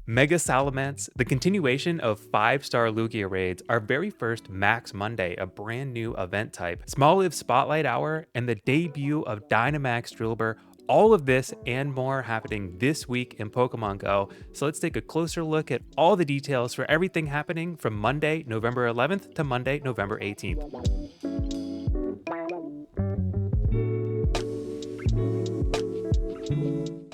Mega Salamence, the continuation of 5-star Lugia raids, our very first Max Monday, a brand new event type, Smoliv Spotlight Hour, and the debut of Dynamax Drilbur. All of this and more happening this week in Pokemon Go. So let's take a closer look at all the details for everything happening from Monday, November 11th to Monday, November 18th.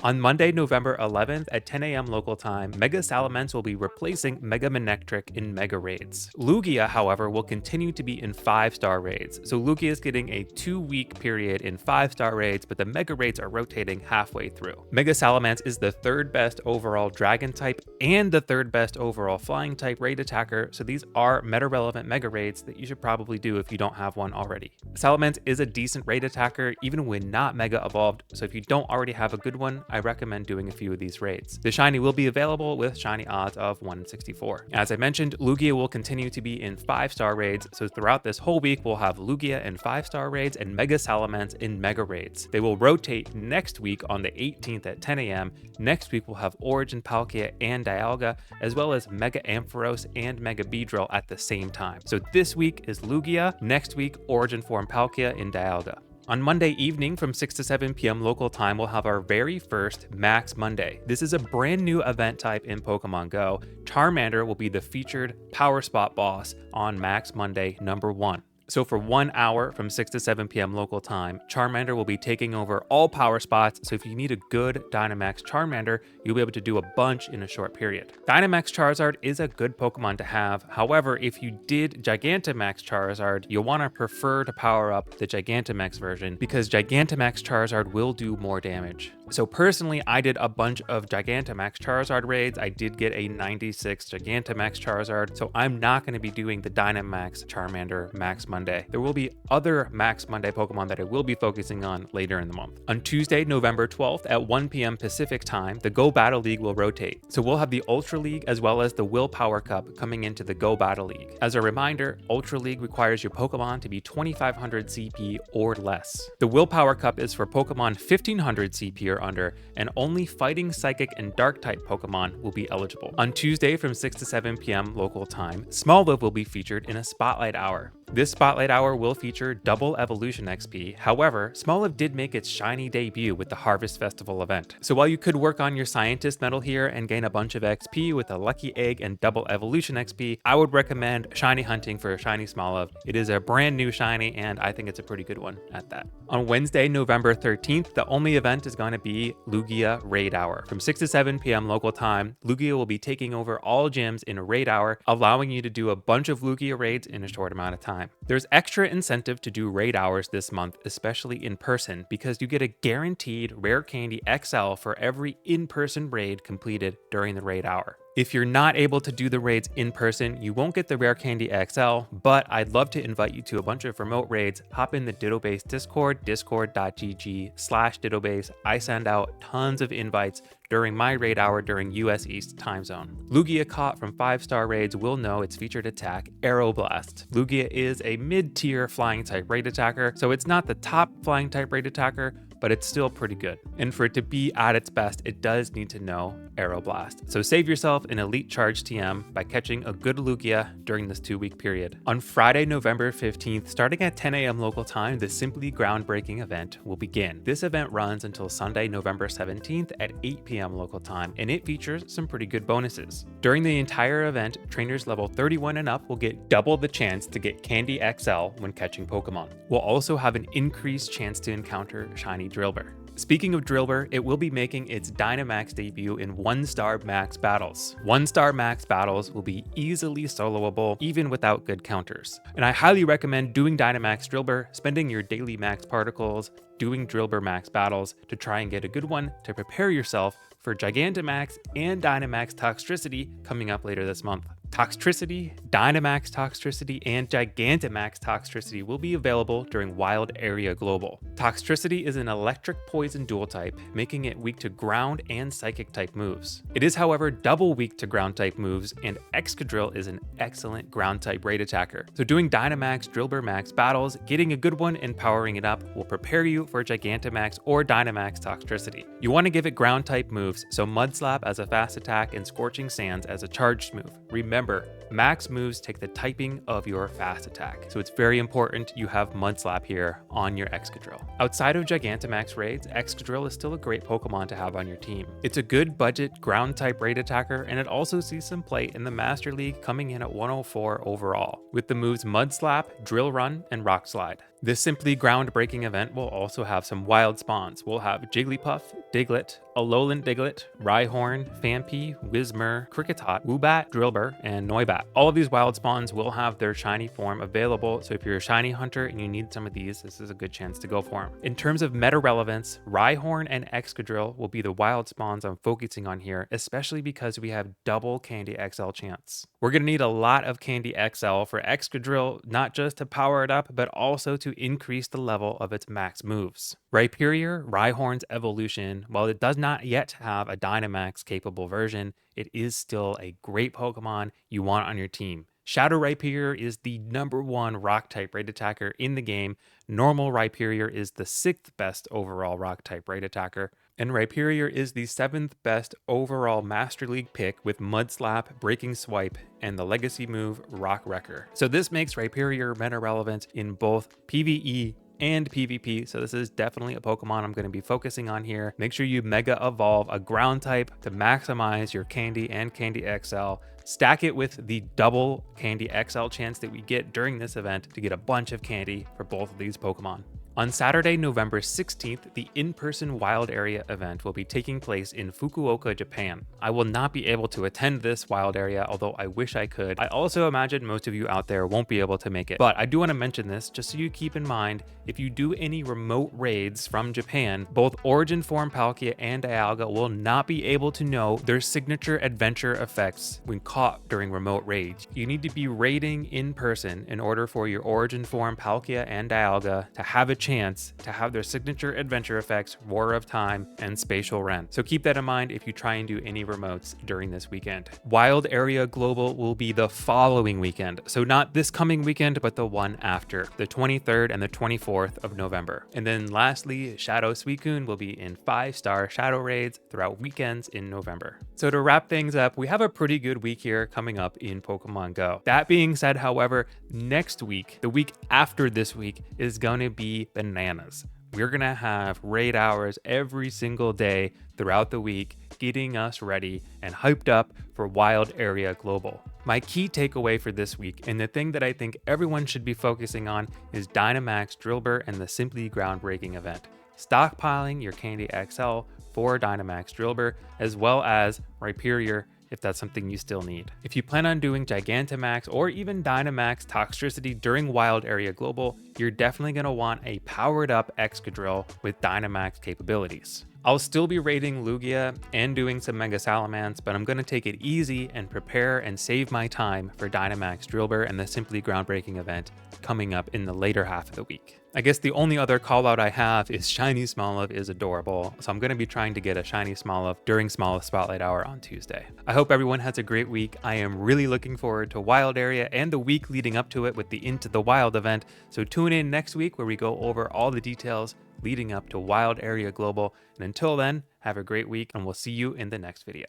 On Monday, November 11th at 10 a.m. local time, Mega Salamence will be replacing Mega Manectric in Mega Raids. Lugia, however, will continue to be in 5-star raids. So Lugia is getting a 2-week period in 5-star raids, but the Mega Raids are rotating halfway through. Mega Salamence is the 3rd best overall Dragon type and the 3rd best overall Flying type raid attacker, so these are meta-relevant Mega Raids that you should probably do if you don't have one already. Salamence is a decent raid attacker even when not Mega Evolved, so if you don't already have a good one, I recommend doing a few of these raids. The shiny will be available with shiny odds of 1/64. As I mentioned, Lugia will continue to be in 5-star raids, so throughout this whole week we'll have Lugia in 5-star raids and Mega Salamence in Mega Raids. They will rotate next week on the 18th at 10 a.m. Next week we'll have Origin Palkia and Dialga, as well as Mega Ampharos and Mega Beedrill at the same time. So this week is Lugia, next week Origin Form Palkia in Dialga. On Monday evening from 6 to 7 p.m. local time, we'll have our very first Max Monday. This is a brand new event type in Pokemon Go. Charmander will be the featured Power Spot boss on Max Monday number 1. So for 1 hour from 6 to 7 p.m. local time, Charmander will be taking over all power spots, so if you need a good Dynamax Charmander, you'll be able to do a bunch in a short period. Dynamax Charizard is a good Pokemon to have. However, if you did Gigantamax Charizard, you'll want to prefer to power up the Gigantamax version because Gigantamax Charizard will do more damage. So personally, I did a bunch of Gigantamax Charizard raids. I did get a 96 Gigantamax Charizard, so I'm not going to be doing the Dynamax Charmander Max Monday. There will be other Max Monday Pokemon that I will be focusing on later in the month. On Tuesday, November 12th at 1 p.m. Pacific time, the Go Battle League will rotate. So we'll have the Ultra League as well as the Willpower Cup coming into the Go Battle League. As a reminder, Ultra League requires your Pokemon to be 2500 CP or less. The Willpower Cup is for Pokemon 1500 CP or under, and only Fighting, Psychic, and Dark type Pokemon will be eligible. On Tuesday from 6 to 7 p.m. local time, Smoliv will be featured in a Spotlight Hour. This Spotlight Hour will feature double evolution XP. However, Smoliv did make its shiny debut with the Harvest Festival event. So while you could work on your Scientist medal here and gain a bunch of XP with a Lucky Egg and double evolution XP, I would recommend shiny hunting for a shiny Smoliv. It is a brand new shiny and I think it's a pretty good one at that. On Wednesday, November 13th, the only event is going to be Lugia Raid Hour. From 6 to 7 p.m. local time, Lugia will be taking over all gyms in a Raid Hour, allowing you to do a bunch of Lugia raids in a short amount of time. There's extra incentive to do raid hours this month, especially in person, because you get a guaranteed Rare Candy XL for every in-person raid completed during the raid hour. If you're not able to do the raids in person, you won't get the Rare Candy XL, but I'd love to invite you to a bunch of remote raids. Hop in the Diddobase Discord, discord.gg/Diddobase. I send out tons of invites during my raid hour during US East time zone. Lugia caught from 5-star raids will know its featured attack, Aeroblast. Lugia is a mid-tier flying type raid attacker, so it's not the top flying type raid attacker, but it's still pretty good. And for it to be at its best, it does need to know Aeroblast. So save yourself an Elite Charge TM by catching a good Lugia during this 2-week period. On Friday, November 15th, starting at 10 a.m. local time, the Simply Groundbreaking event will begin. This event runs until Sunday, November 17th at 8 p.m. local time, and it features some pretty good bonuses. During the entire event, trainers level 31 and up will get double the chance to get Candy XL when catching Pokemon. We'll also have an increased chance to encounter shiny Drilbur. Speaking of Drilbur, it will be making its Dynamax debut in 1-star max battles. 1-star max battles will be easily soloable even without good counters. And I highly recommend doing Dynamax Drilbur, spending your daily max particles, doing Drilbur max battles to try and get a good one to prepare yourself for Gigantamax and Dynamax Toxtricity coming up later this month. Toxtricity, Dynamax Toxtricity, and Gigantamax Toxtricity will be available during Wild Area Global. Toxtricity is an electric poison dual type, making it weak to ground and psychic type moves. It is, however, double weak to ground type moves, and Excadrill is an excellent ground type raid attacker. So doing Dynamax Drilbur Max battles, getting a good one and powering it up will prepare you for Gigantamax or Dynamax Toxtricity. You want to give it ground type moves, so Mud Slap as a fast attack and Scorching Sands as a charged move. Remember, max moves take the typing of your fast attack, so it's very important you have Mud Slap here on your Excadrill. Outside of Gigantamax raids, Excadrill is still a great Pokemon to have on your team. It's a good budget ground type raid attacker, and it also sees some play in the Master League, coming in at 104 overall, with the moves Mud Slap, Drill Run, and Rock Slide. This simply groundbreaking event will also have some wild spawns. We'll have Jigglypuff, Diglett, Alolan Diglett, Rhyhorn, Phanpy, Whismur, Kricketot, Woobat, Drilbur, and Noibat. All of these wild spawns will have their shiny form available, so if you're a shiny hunter and you need some of these, this is a good chance to go for them. In terms of meta relevance, Rhyhorn and Excadrill will be the wild spawns I'm focusing on here, especially because we have double Candy XL chance. We're going to need a lot of Candy XL for Excadrill, not just to power it up, but also to increase the level of its max moves. Rhyperior, Rhyhorn's evolution, while it does not yet have a Dynamax capable version, it is still a great Pokemon you want on your team. Shadow Rhyperior is the #1 rock type raid attacker in the game. Normal Rhyperior is the 6th best overall rock type raid attacker. And Rhyperior is the 7th best overall Master League pick with Mud Slap, Breaking Swipe, and the legacy move Rock Wrecker. So this makes Rhyperior meta relevant in both PvE and PvP, so this is definitely a Pokemon I'm going to be focusing on here. Make sure you Mega Evolve a ground type to maximize your Candy and Candy XL. Stack it with the double Candy XL chance that we get during this event to get a bunch of Candy for both of these Pokemon. On Saturday, November 16th, the in-person Wild Area event will be taking place in Fukuoka, Japan. I will not be able to attend this Wild Area, although I wish I could. I also imagine most of you out there won't be able to make it, but I do want to mention this just so you keep in mind, if you do any remote raids from Japan, both Origin Form Palkia and Dialga will not be able to know their signature adventure effects when caught during remote raids. You need to be raiding in person in order for your Origin Form Palkia and Dialga to have a chance to have their signature adventure effects, Roar of Time, and Spatial Rent. So keep that in mind if you try and do any remotes during this weekend. Wild Area Global will be the following weekend. So not this coming weekend, but the one after, the 23rd and the 24th of November. And then lastly, Shadow Suicune will be in 5-star Shadow raids throughout weekends in November. So to wrap things up, we have a pretty good week here coming up in Pokemon Go. That being said, however, next week, the week after this week, is going to be bananas. We're going to have raid hours every single day throughout the week, getting us ready and hyped up for Wild Area Global. My key takeaway for this week, and the thing that I think everyone should be focusing on, is Dynamax Drilbur and the Simply Groundbreaking event. Stockpiling your Candy XL for Dynamax Drilbur, as well as Rhyperior, if that's something you still need. If you plan on doing Gigantamax or even Dynamax Toxtricity during Wild Area Global, you're definitely going to want a powered up Excadrill with Dynamax capabilities. I'll still be raiding Lugia and doing some Mega Salamence, but I'm going to take it easy and prepare and save my time for Dynamax Drilbur and the Simply Groundbreaking event coming up in the later half of the week. I guess the only other call out I have is Shiny Smoliv is adorable, so I'm going to be trying to get a Shiny Smoliv during Smoliv Spotlight Hour on Tuesday. I hope everyone has a great week. I am really looking forward to Wild Area and the week leading up to it with the Into the Wild event, so tune in next week where we go over all the details leading up to Wild Area Global. And until then, have a great week and we'll see you in the next video.